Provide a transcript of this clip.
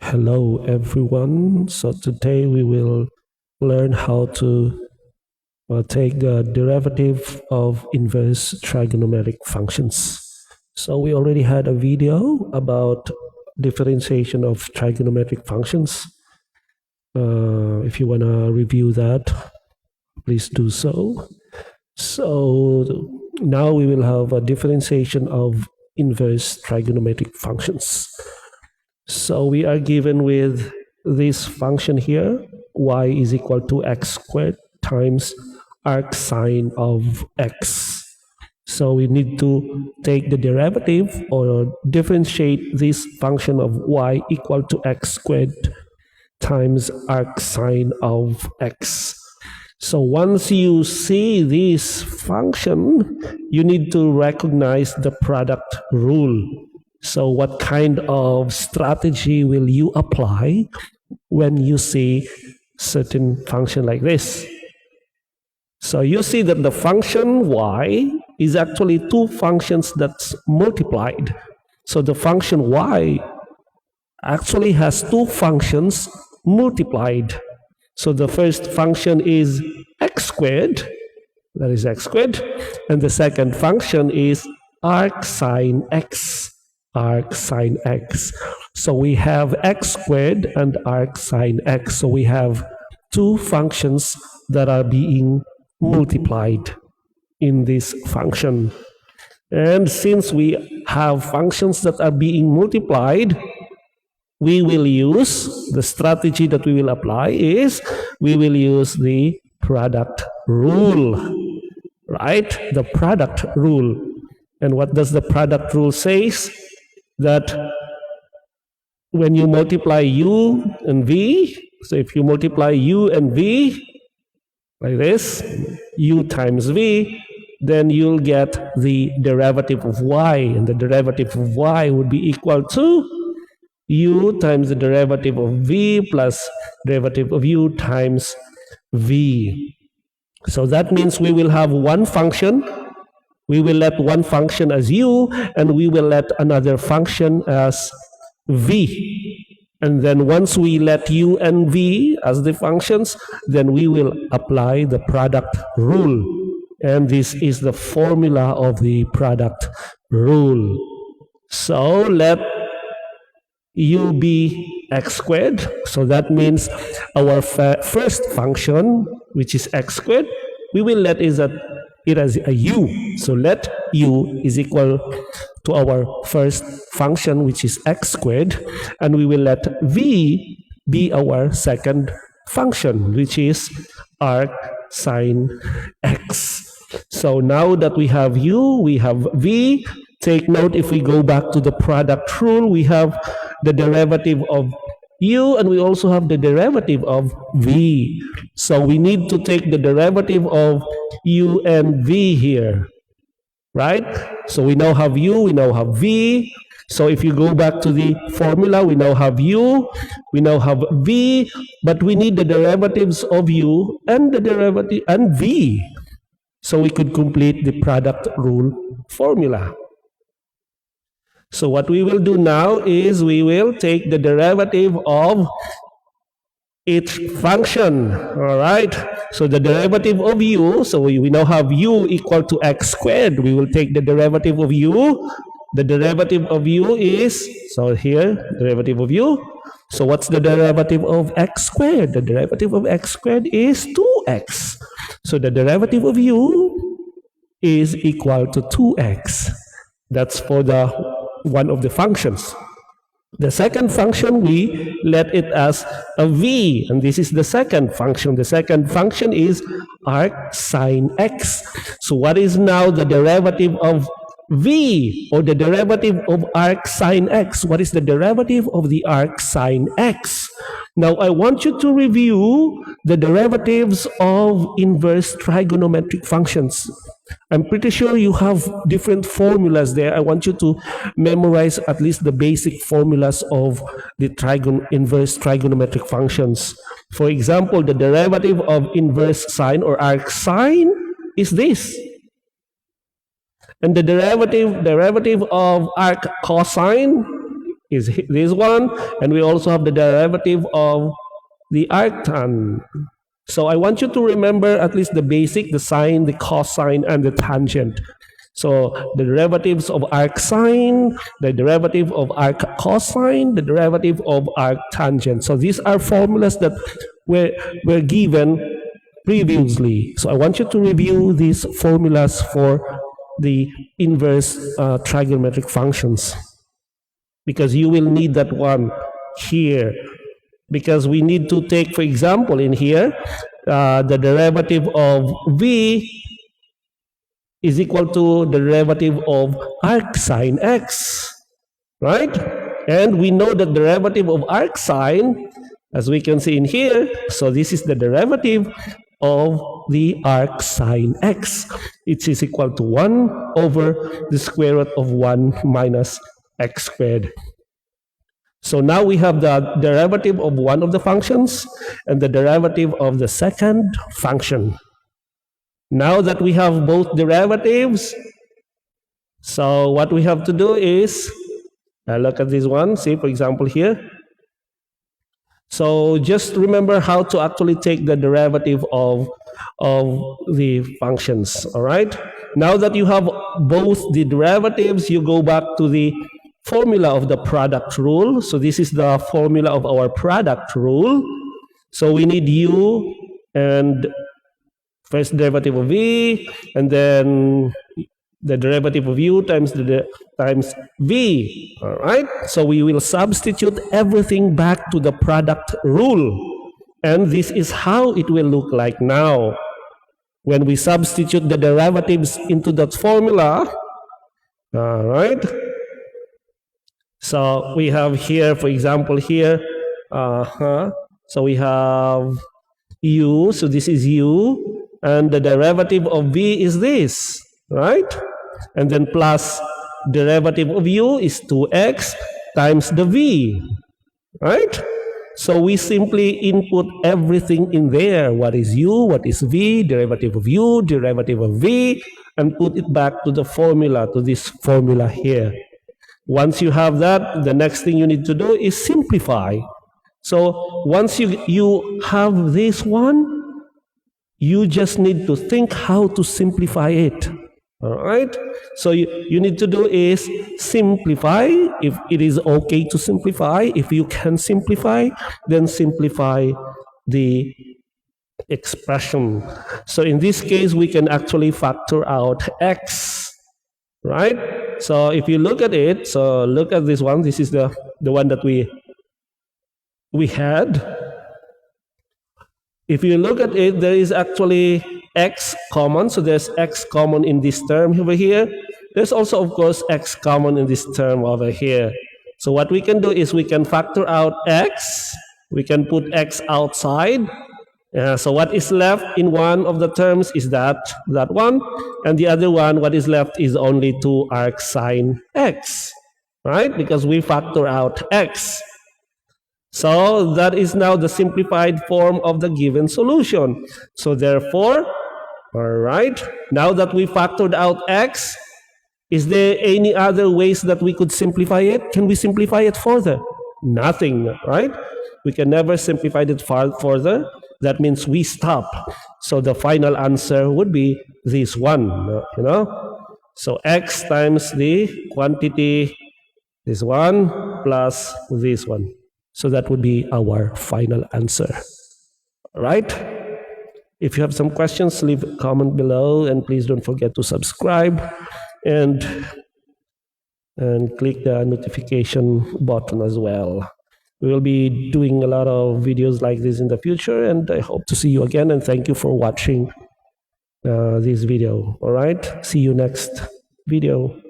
Hello everyone. So today we will learn how to take the derivative of inverse trigonometric functions. So we already had a video about differentiation of trigonometric functions. If you want to review that, please do so. So now we will have a differentiation of inverse trigonometric functions. So we are given with this function here, y is equal to x squared times arc sine of x. So we need to take the derivative or differentiate this function of y equal to x squared times arc sine of x. So once you see this function, you need to recognize the product rule. So what kind of strategy will you apply when you see certain function like this? So you see that the function y is actually two functions that's multiplied. So the function y actually has two functions multiplied. So the first function is x squared, that is x squared, and the second function is arc sine x. Arc sine x. So we have x squared and arc sine x. So we have two functions that are being multiplied in this function. And since we have functions that are being multiplied, we will use the strategy that we will apply is we will use the product rule, right? The product rule. And what does the product rule say? That when you multiply u and v, so if you multiply u and v like this, u times v, then you'll get the derivative of y, and the derivative of y would be equal to u times the derivative of v plus derivative of u times v. So that means we will have one function. We will let one function as u, and we will let another function as v. And then once we let u and v as the functions, then we will apply the product rule. And this is the formula of the product rule. So let u be x squared. So that means our first function, which is x squared, we will let it as a u. So let u is equal to our first function, which is x squared, and we will let v be our second function, which is arc sine x. So now that we have u, we have v. Take note, if we go back to the product rule, we have the derivative of u, and we also have the derivative of v. So we need to take the derivative of u and v here, right? So we now have u, we now have v. So if you go back to the formula, we now have u, we now have v, but we need the derivatives of u and the derivative and v. So we could complete the product rule formula. So what we will do now is we will take the derivative of each function, all right? So the derivative of u, so we now have u equal to x squared. We will take the derivative of u. The derivative of u is, so here, derivative of u. So what's the derivative of x squared? The derivative of x squared is 2x. So the derivative of u is equal to 2x. That's for the one of the functions. The second function, we let it as a v, and this is the second function. The second function is arc sine x. So what is now the derivative of v, or the derivative of arc sine x? What is the derivative of the arc sine x? Now I want you to review the derivatives of inverse trigonometric functions. I'm pretty sure you have different formulas there. I want you to memorize at least the basic formulas of the inverse trigonometric functions. For example, the derivative of inverse sine or arc sine is this. And the derivative of arc cosine is this one, and we also have the derivative of the arctan. So I want you to remember at least the basic, the sine, the cosine, and the tangent. So the derivatives of arcsine, the derivative of arccosine, the derivative of arctangent. So these are formulas that were given previously. So I want you to review these formulas for the inverse trigonometric functions, because you will need that one here. Because we need to take, for example, in here, the derivative of v is equal to the derivative of arcsine x, right? And we know the derivative of arcsine, as we can see in here. So this is the derivative of the arcsine x. It is equal to 1 over the square root of 1 minus x squared. So now we have the derivative of one of the functions and the derivative of the second function. Now that we have both derivatives, so what we have to do is, look at this one, see, for example, here. So just remember how to actually take the derivative of the functions, all right? Now that you have both the derivatives, you go back to the formula of the product rule. So this is the formula of our product rule. So we need u and first derivative of v, and then the derivative of u times times v. All right. So we will substitute everything back to the product rule, and this is how it will look like now. When we substitute the derivatives into that formula, all right. So we have here, for example, here, so we have u, so this is u, and the derivative of v is this, right? And then plus derivative of u is 2x times the v, right? So we simply input everything in there. What is u, what is v, derivative of u, derivative of v, and put it back to the formula, to this formula here. Once you have that, the next thing you need to do is simplify. So once you have this one, you just need to think how to simplify it. All right? So you need to do is simplify. If it is okay to simplify, if you can simplify, then simplify the expression. So in this case, we can actually factor out x, right? So if you look at it, so look at this one. This is the one that we had. If you look at it, there is actually x common. So there's x common in this term over here. There's also, of course, x common in this term over here. So what we can do is we can factor out x. We can put x outside. So what is left in one of the terms is that one. And the other one, what is left is only 2 arcsine x, right? Because we factor out x. So that is now the simplified form of the given solution. So therefore, all right, now that we factored out x, is there any other ways that we could simplify it? Can we simplify it further? Nothing, right? We can never simplify it further. That means we stop. So the final answer would be this one, you know? So x times the quantity, this one, plus this one. So that would be our final answer. All right? If you have some questions, leave a comment below, and please don't forget to subscribe and click the notification button as well. We will be doing a lot of videos like this in the future, and I hope to see you again, and thank you for watching this video. All right? See you next video.